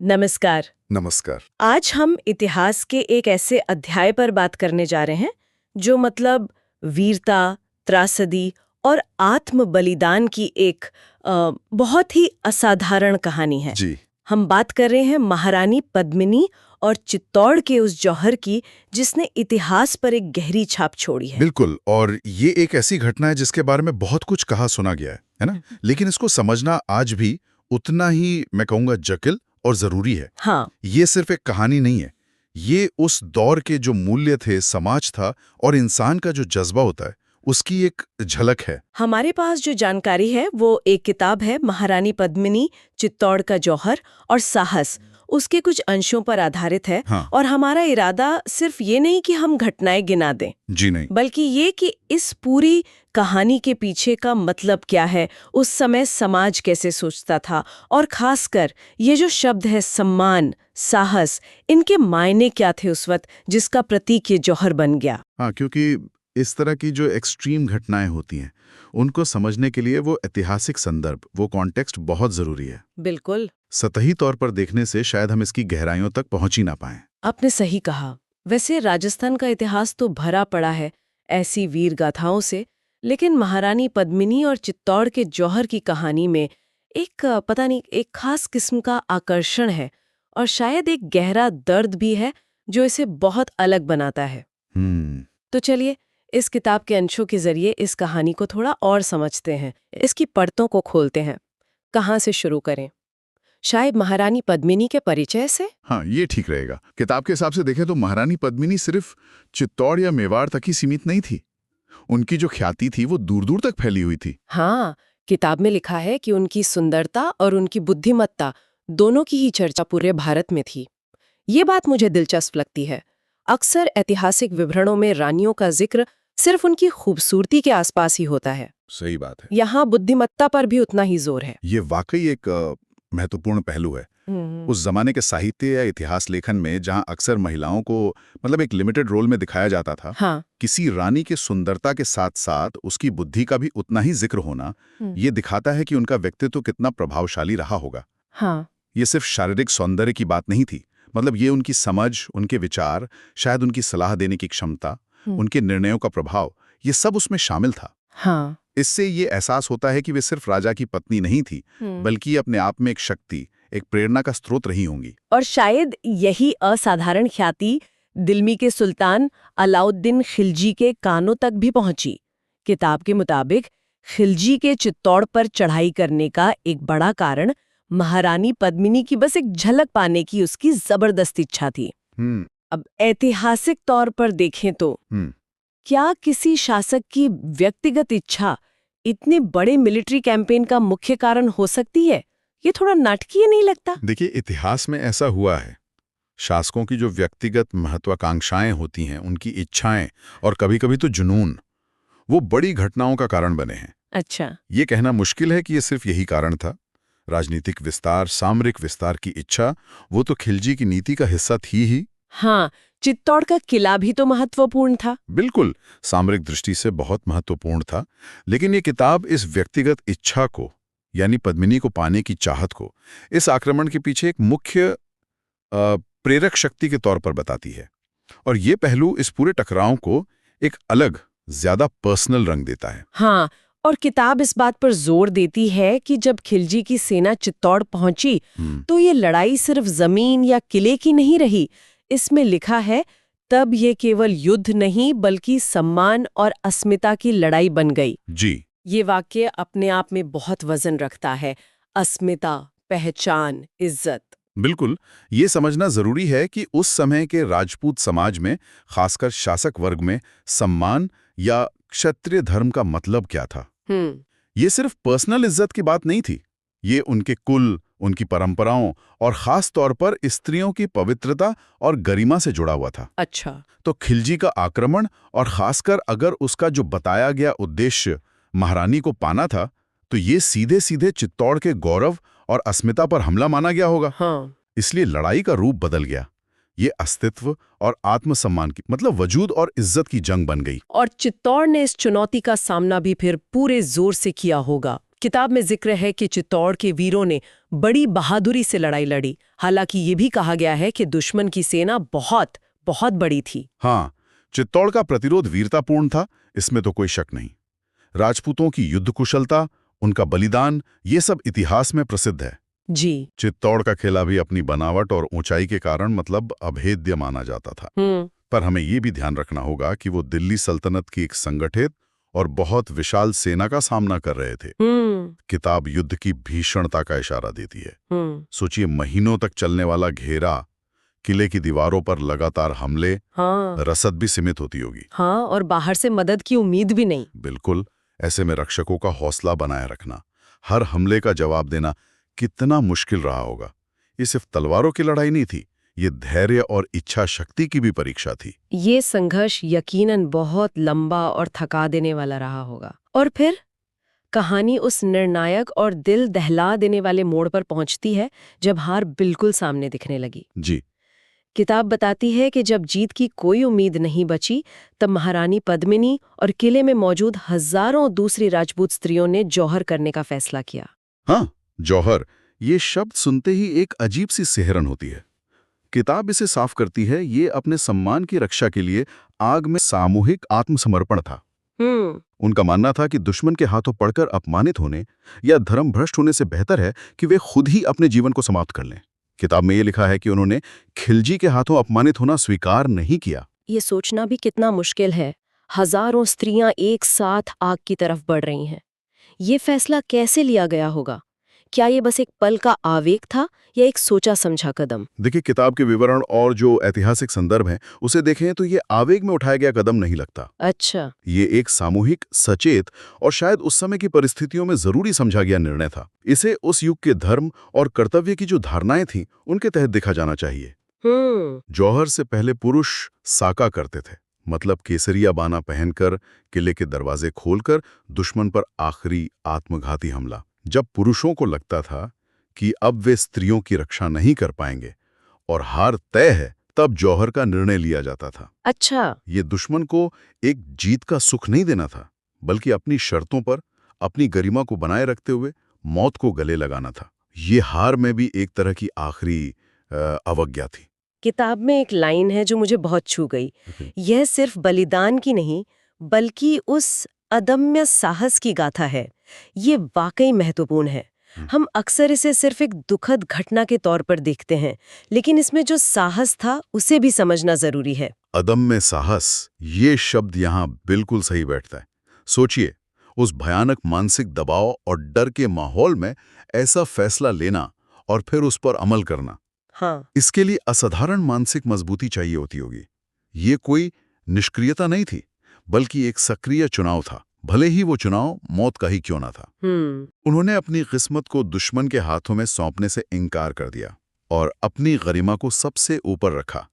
नमस्कार। नमस्कार। आज हम इतिहास के एक ऐसे अध्याय पर बात करने जा रहे हैं जो वीरता, त्रासदी और आत्म बलिदान की एक बहुत ही असाधारण कहानी है। जी। हम बात कर रहे हैं महारानी पद्मिनी और चित्तौड़ के उस जौहर की जिसने इतिहास पर एक गहरी छाप छोड़ी है। बिल्कुल, और ये एक ऐसी घटना है जिसके बारे में बहुत कुछ कहा सुना गया है ना? लेकिन इसको समझना आज भी उतना ही, मैं कहूँगा, जटिल और जरूरी है। हाँ। ये सिर्फ एक कहानी नहीं है, ये उस दौर के जो मूल्य थे, समाज था और इंसान का जो जज्बा होता है, उसकी एक झलक है। हमारे पास जो जानकारी है वो एक किताब है, महारानी पद्मिनी, चित्तौड़ का जौहर और साहस, उसके कुछ अंशों पर आधारित है। हाँ। और हमारा इरादा सिर्फ ये नहीं कि हम घटनाएं गिना दें, जी नहीं, बल्कि ये कि इस पूरी कहानी के पीछे का मतलब क्या है, उस समय समाज कैसे सोचता था, और खासकर ये जो शब्द है सम्मान, साहस, इनके मायने क्या थे उस वक्त जिसका प्रतीक ये जौहर बन गया। हाँ, क्योंकि इस तरह की जो एक्सट्रीम घटनाएं होती हैं, उनको समझने के लिए वो ऐतिहासिक संदर्भ, वो कॉन्टेक्स्ट बहुत जरूरी है। बिल्कुल, सतही तौर पर देखने से शायद हम इसकी गहराइयों तक पहुंच ही ना पाएं। आपने सही कहा। वैसे राजस्थान का इतिहास तो भरा पड़ा है ऐसी वीर गाथाओं से, लेकिन महारानी पद्मिनी और चित्तौड़ के जौहर की कहानी में एक पता नहीं, एक खास किस्म का आकर्षण है और शायद एक गहरा दर्द भी है जो इसे बहुत अलग बनाता है। तो चलिए इस किताब के अंशों के जरिए इस कहानी को थोड़ा और समझते हैं, इसकी परतों को खोलते हैं। कहाँ से शुरू करें? शायद महारानी पद्मिनी के परिचय से। हाँ, ये ठीक रहेगा। किताब के हिसाब से देखें तो महारानी पद्मिनी सिर्फ चित्तौड़ या मेवाड़ तक ही सीमित नहीं थी। उनकी जो ख्याति थी वो दूर दूर तक फैली हुई थी। हाँ, किताब में लिखा है कि उनकी सुंदरता और उनकी बुद्धिमत्ता दोनों की ही चर्चा पूरे भारत में थी। ये बात मुझे दिलचस्प लगती है। अक्सर ऐतिहासिक विवरणों में रानियों का जिक्र सिर्फ उनकी खूबसूरती के आसपास ही होता है। सही बात है। यहाँ बुद्धिमत्ता पर भी उतना ही जोर है। ये वाकई एक महत्वपूर्ण पहलू है। उस जमाने के साहित्य या इतिहास लेखन में जहां अक्सर महिलाओं को एक लिमिटेड रोल में दिखाया जाता था, हाँ। किसी रानी के सुंदरता के साथ साथ उसकी बुद्धि का भी उतना ही जिक्र होना, ये दिखाता है कि उनका व्यक्तित्व कितना प्रभावशाली रहा होगा। हाँ। ये सिर्फ शारीरिक सौंदर्य की बात नहीं थी, ये उनकी समझ, उनके विचार, शायद उनकी सलाह देने की क्षमता, उनके निर्णयों का प्रभाव, ये सब उसमें शामिल था। हाँ। इससे ये एहसास होता है कि वे सिर्फ राजा की पत्नी नहीं थी, बल्कि अपने आप में एक शक्ति, एक प्रेरणा का स्रोत रही होंगी। और शायद यही असाधारण ख्याति दिल्ली के सुल्तान अलाउद्दीन खिलजी के कानों तक भी पहुंची। किताब के मुताबिक खिलजी के चित्तौड़ पर चढ़ाई करने का एक बड़ा कारण महारानी पद्मिनी की बस एक झलक पाने की उसकी जबरदस्त इच्छा थी। अब ऐतिहासिक तौर पर देखें तो क्या किसी शासक की व्यक्तिगत इच्छा इतने बड़े मिलिट्री कैंपेन का मुख्य कारण हो सकती है? ये थोड़ा नाटकीय नहीं लगता? देखिए, इतिहास में ऐसा हुआ है। शासकों की जो व्यक्तिगत महत्वाकांक्षाएं होती हैं, उनकी इच्छाएं और कभी-कभी तो जुनून, वो बड़ी घटनाओं का कारण बने हैं। अच्छा। ये कहना मुश्किल है कि ये सिर्फ यही कारण था। राजनीतिक विस्तार, सामरिक विस्तार की इच्छा, वो तो खिलजी की नीति का हिस्सा थी ही। हाँ, चित्तौड़ का किला भी तो महत्वपूर्ण था। बिल्कुल, सामरिक दृष्टि से बहुत महत्वपूर्ण था। लेकिन ये किताब इस व्यक्तिगत इच्छा को, यानी पद्मिनी को पाने की चाहत को, इस आक्रमण के पीछे एक मुख्य प्रेरक शक्ति के तौर पर बताती है। और ये पहलू इस पूरे टकराव को एक अलग, ज्यादा पर्सनल रंग देता है। हाँ, और किताब इस बात पर जोर देती है कि जब खिलजी की सेना चित्तौड़ पहुंची तो ये लड़ाई सिर्फ जमीन या किले की नहीं रही। इसमें लिखा है, तब ये केवल युद्ध नहीं बल्कि सम्मान और अस्मिता की लड़ाई बन गई। जी। ये वाक्य अपने आप में बहुत वजन रखता है। अस्मिता, पहचान, इज्जत। बिल्कुल, ये समझना जरूरी है कि उस समय के राजपूत समाज में, खासकर शासक वर्ग में, सम्मान या क्षत्रिय धर्म का मतलब क्या था। ये सिर्फ पर्सनल इज्जत की बात नहीं थी, ये उनके कुल, उनकी परंपराओं और खास तौर पर स्त्रियों की पवित्रता और गरिमा से जुड़ा हुआ था। अच्छा। तो खिलजी का आक्रमण, और खासकर अगर उसका जो बताया गया उद्देश्य महारानी को पाना था, तो ये सीधे सीधे चित्तौड़ के गौरव और अस्मिता पर हमला माना गया होगा। हाँ। इसलिए लड़ाई का रूप बदल गया। ये अस्तित्व और आत्मसम्मान की, वजूद और इज्जत की जंग बन गई। और चित्तौड़ ने इस चुनौती का सामना भी फिर पूरे जोर से किया होगा। किताब में जिक्र है कि चित्तौड़ के वीरों ने बड़ी बहादुरी से लड़ाई लड़ी। हालांकि ये भी कहा गया है कि दुश्मन की सेना बहुत बहुत बड़ी थी। हाँ, चित्तौड़ का प्रतिरोध वीरतापूर्ण था, इसमें तो कोई शक नहीं। राजपूतों की युद्ध कुशलता, उनका बलिदान, ये सब इतिहास में प्रसिद्ध है। जी। चित्तौड़ का किला भी अपनी बनावट और ऊंचाई के कारण मतलब अभेद्य माना जाता था। पर हमें ये भी ध्यान रखना होगा कि वो दिल्ली सल्तनत की एक संगठित और बहुत विशाल सेना का सामना कर रहे थे। किताब युद्ध की भीषणता का इशारा देती है। सोचिए, महीनों तक चलने वाला घेरा, किले की दीवारों पर लगातार हमले, रसद भी सीमित होती होगी। हाँ, और बाहर से मदद की उम्मीद भी नहीं। बिल्कुल। ऐसे में रक्षकों का हौसला बनाए रखना, हर हमले का जवाब देना कितना मुश्किल रहा होगा। ये सिर्फ तलवारों की लड़ाई नहीं थी, ये धैर्य और इच्छा शक्ति की भी परीक्षा थी। ये संघर्ष यकीनन बहुत लंबा और थका देने वाला रहा होगा। और फिर कहानी उस निर्णायक और दिल दहला देने वाले मोड़ पर पहुंचती है जब हार बिल्कुल सामने दिखने लगी। जी। किताब बताती है कि जब जीत की कोई उम्मीद नहीं बची, तब महारानी पद्मिनी और किले में मौजूद हजारों दूसरी राजपूत स्त्रियों ने जौहर करने का फैसला किया। हाँ, जौहर, ये शब्द सुनते ही एक अजीब सी सिहरन होती है। किताब इसे साफ करती है, ये अपने सम्मान की रक्षा के लिए आग में सामूहिक आत्मसमर्पण था। उनका मानना था कि दुश्मन के हाथों पड़कर अपमानित होने या धर्म भ्रष्ट होने से बेहतर है कि वे खुद ही अपने जीवन को समाप्त कर लें। किताब में ये लिखा है कि उन्होंने खिलजी के हाथों अपमानित होना स्वीकार नहीं किया। ये सोचना भी कितना मुश्किल है। हजारों स्त्रियां एक साथ आग की तरफ बढ़ रही हैं। ये फैसला कैसे लिया गया होगा? क्या ये बस एक पल का आवेग था या एक सोचा समझा कदम? देखिए, किताब के विवरण और जो ऐतिहासिक संदर्भ हैं, उसे देखें तो ये आवेग में उठाया गया कदम नहीं लगता। अच्छा। ये एक सामूहिक, सचेत और शायद उस समय की परिस्थितियों में जरूरी समझा गया निर्णय था। इसे उस युग के धर्म और कर्तव्य की जो धारणाएं थीं, उनके तहत देखा जाना चाहिए। जौहर से पहले पुरुष साका करते थे, मतलब केसरिया बाना पहनकर किले के दरवाजे खोलकर दुश्मन पर आखिरी आत्मघाती हमला। जब पुरुषों को लगता था कि अब वे स्त्रियों की रक्षा नहीं कर पाएंगे और हार तय है, तब जौहर का निर्णय लिया जाता था। अच्छा। ये दुश्मन को एक जीत का सुख नहीं देना था, बल्कि अपनी शर्तों पर अपनी गरिमा को बनाए रखते हुए मौत को गले लगाना था। ये हार में भी एक तरह की आखिरी अवज्ञा थी। किताब में एक लाइन है जो मुझे बहुत छू गई। यह सिर्फ बलिदान की नहीं, बल्कि उस अदम्य साहस की गाथा है। ये वाकई महत्वपूर्ण है। हम अक्सर इसे सिर्फ एक दुखद घटना के तौर पर देखते हैं, लेकिन इसमें जो साहस था उसे भी समझना जरूरी है। अदम्य साहस, ये शब्द यहाँ बिल्कुल सही बैठता है। सोचिए, उस भयानक मानसिक दबाव और डर के माहौल में ऐसा फैसला लेना और फिर उस पर अमल करना। हाँ। इसके लिए असाधारण मानसिक मजबूती चाहिए होती होगी। ये कोई निष्क्रियता नहीं थी, बल्कि एक सक्रिय चुनाव था, भले ही वो चुनाव मौत का ही क्यों ना था। उन्होंने अपनी किस्मत को दुश्मन के हाथों में सौंपने से इनकार कर दिया और अपनी गरिमा को सबसे ऊपर रखा।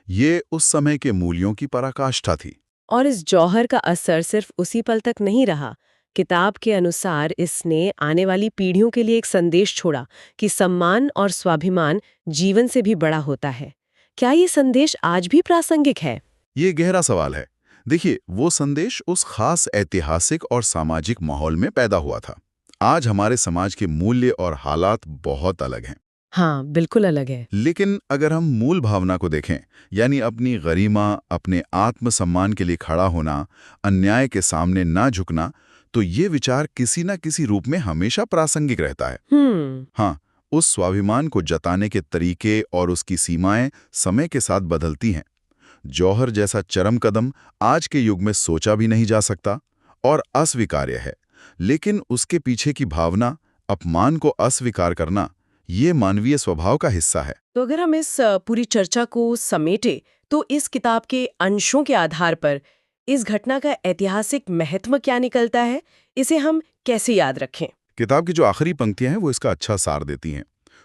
ये उस समय के मूल्यों की पराकाष्ठा थी। और इस जौहर का असर सिर्फ उसी पल तक नहीं रहा। किताब के अनुसार इसने आने वाली पीढ़ियों के लिए एक संदेश छोड़ा कि सम्मान और स्वाभिमान जीवन से भी बड़ा होता है। क्या ये संदेश आज भी प्रासंगिक है? ये गहरा सवाल है। देखिए, वो संदेश उस खास ऐतिहासिक और सामाजिक माहौल में पैदा हुआ था। आज हमारे समाज के मूल्य और हालात बहुत अलग हैं। हाँ, बिल्कुल अलग है। लेकिन अगर हम मूल भावना को देखें, यानी अपनी गरिमा, अपने आत्मसम्मान के लिए खड़ा होना, अन्याय के सामने ना झुकना, तो ये विचार किसी न किसी रूप में हमेशा प्रासंगिक रहता है। हाँ, उस स्वाभिमान को जताने के तरीके और उसकी सीमाएं समय के साथ बदलती हैं। जौहर जैसा चरम कदम आज के युग में सोचा भी नहीं जा सकता और अस्वीकार्य है, लेकिन उसके पीछे की भावना, अपमान को अस्वीकार करना, ये मानवीय स्वभाव का हिस्सा है। तो अगर हम इस पूरी चर्चा को समेटे, तो इस किताब के अंशों के आधार पर इस घटना का ऐतिहासिक महत्व क्या निकलता है? इसे हम कैसे याद रखें? किताब की जो आखिरी पंक्तियां हैं वो इसका अच्छा सार देती हैं।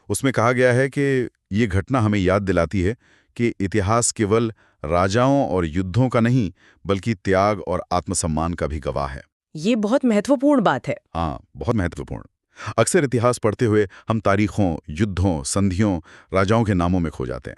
उसमें कहा गया है कि ये घटना हमें याद दिलाती है कि इतिहास केवल राजाओं और युद्धों का नहीं, बल्कि त्याग और आत्मसम्मान का भी गवाह है। ये बहुत महत्वपूर्ण बात है। हाँ, बहुत महत्वपूर्ण। अक्सर इतिहास पढ़ते हुए हम तारीखों, युद्धों, संधियों, राजाओं के नामों में खो जाते हैं।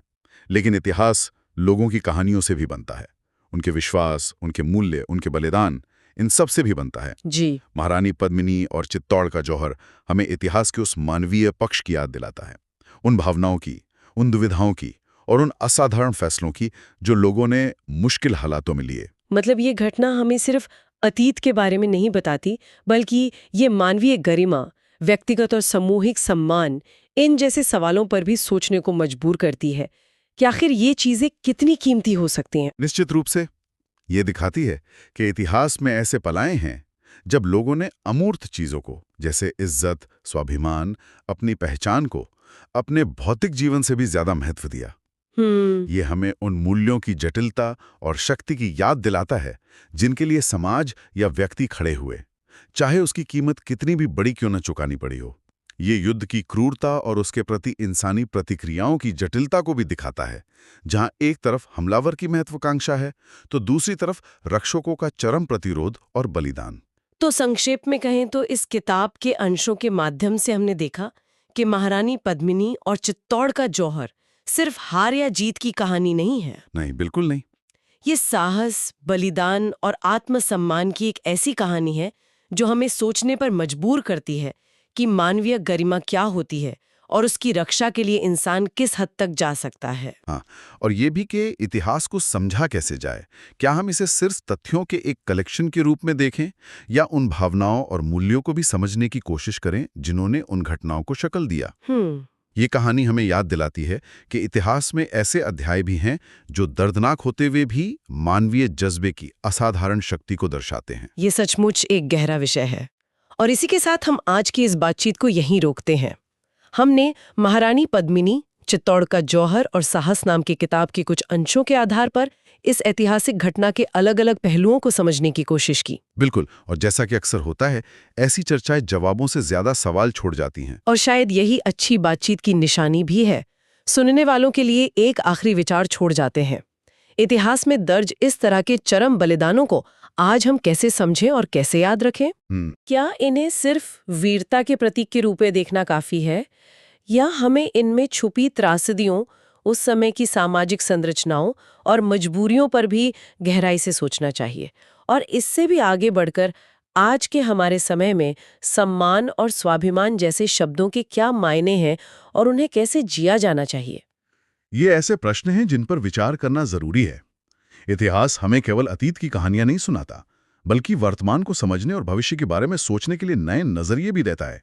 लेकिन इतिहास लोगों की कहानियों से भी बनता है। उनके विश्वास, उनके मूल्य, उनके बलिदान, इन सब से भी बनता है। जी। महारानी पद्मिनी और चित्तौड़ का जौहर हमें इतिहास के उस मानवीय पक्ष की याद दिलाता है, उन भावनाओं की, उन दुविधाओं की और उन असाधारण फैसलों की जो लोगों ने मुश्किल हालातों में लिए। मतलब ये घटना हमें सिर्फ अतीत के बारे में नहीं बताती, बल्कि ये मानवीय गरिमा, व्यक्तिगत और सामूहिक सम्मान, इन जैसे सवालों पर भी सोचने को मजबूर करती है कि आखिर ये चीजें कितनी कीमती हो सकती हैं। निश्चित रूप से ये दिखाती है कि इतिहास में ऐसे पल आए हैं जब लोगों ने अमूर्त चीजों को, जैसे इज्जत, स्वाभिमान, अपनी पहचान को अपने भौतिक जीवन से भी ज्यादा महत्व दिया। ये हमें उन मूल्यों की जटिलता और शक्ति की याद दिलाता है जिनके लिए समाज या व्यक्ति खड़े हुए, चाहे उसकी कीमत कितनी भी बड़ी क्यों न चुकानी पड़ी हो। ये युद्ध की क्रूरता और उसके प्रति इंसानी प्रतिक्रियाओं की जटिलता को भी दिखाता है, जहां एक तरफ हमलावर की महत्वाकांक्षा है तो दूसरी तरफ रक्षकों का चरम प्रतिरोध और बलिदान। तो संक्षेप में कहें तो इस किताब के अंशों के माध्यम से हमने देखा कि महारानी पद्मिनी और चित्तौड़ का जौहर सिर्फ हार या जीत की कहानी नहीं है। नहीं, बिल्कुल नहीं। ये साहस, बलिदान और आत्मसम्मान की एक ऐसी कहानी है जो हमें सोचने पर मजबूर करती है कि मानवीय गरिमा क्या होती है और उसकी रक्षा के लिए इंसान किस हद तक जा सकता है। हाँ, और ये भी कि इतिहास को समझा कैसे जाए। क्या हम इसे सिर्फ तथ्यों के एक कलेक्शन के रूप में देखें या उन भावनाओं और मूल्यों को भी समझने की कोशिश करें जिन्होंने उन घटनाओं को शक्ल दिया। ये कहानी हमें याद दिलाती है कि इतिहास में ऐसे अध्याय भी हैं जो दर्दनाक होते हुए भी मानवीय जज्बे की असाधारण शक्ति को दर्शाते हैं। ये सचमुच एक गहरा विषय है और इसी के साथ हम आज की इस बातचीत को यहीं रोकते हैं। हमने महारानी पद्मिनी, चित्तौड़ का जौहर और साहस नाम की किताब के कुछ अंशों के आधार पर इस ऐतिहासिक घटना के अलग-अलग पहलुओं को समझने की कोशिश की। बिल्कुल, और जैसा कि अक्सर होता है, ऐसी चर्चाएं जवाबों से ज्यादा सवाल छोड़ जाती हैं। और शायद यही अच्छी बातचीत की निशानी भी है। सुनने वालों के लिए एक आखिरी विचार छोड़ जाते हैं। इतिहास में दर्ज इस तरह के चरम बलिदानों को आज हम कैसे समझें और कैसे याद रखें? क्या इन्हें सिर्फ वीरता के प्रतीक के रूप में देखना काफी है, या हमें इनमें छुपी त्रासदियों, उस समय की सामाजिक संरचनाओं और मजबूरियों पर भी गहराई से सोचना चाहिए? और इससे भी आगे बढ़कर आज के हमारे समय में सम्मान और स्वाभिमान जैसे शब्दों के क्या मायने हैं और उन्हें कैसे जिया जाना चाहिए? ये ऐसे प्रश्न हैं जिन पर विचार करना जरूरी है। इतिहास हमें केवल अतीत की कहानियां नहीं सुनाता, बल्कि वर्तमान को समझने और भविष्य के बारे में सोचने के लिए नए नजरिए भी देता है।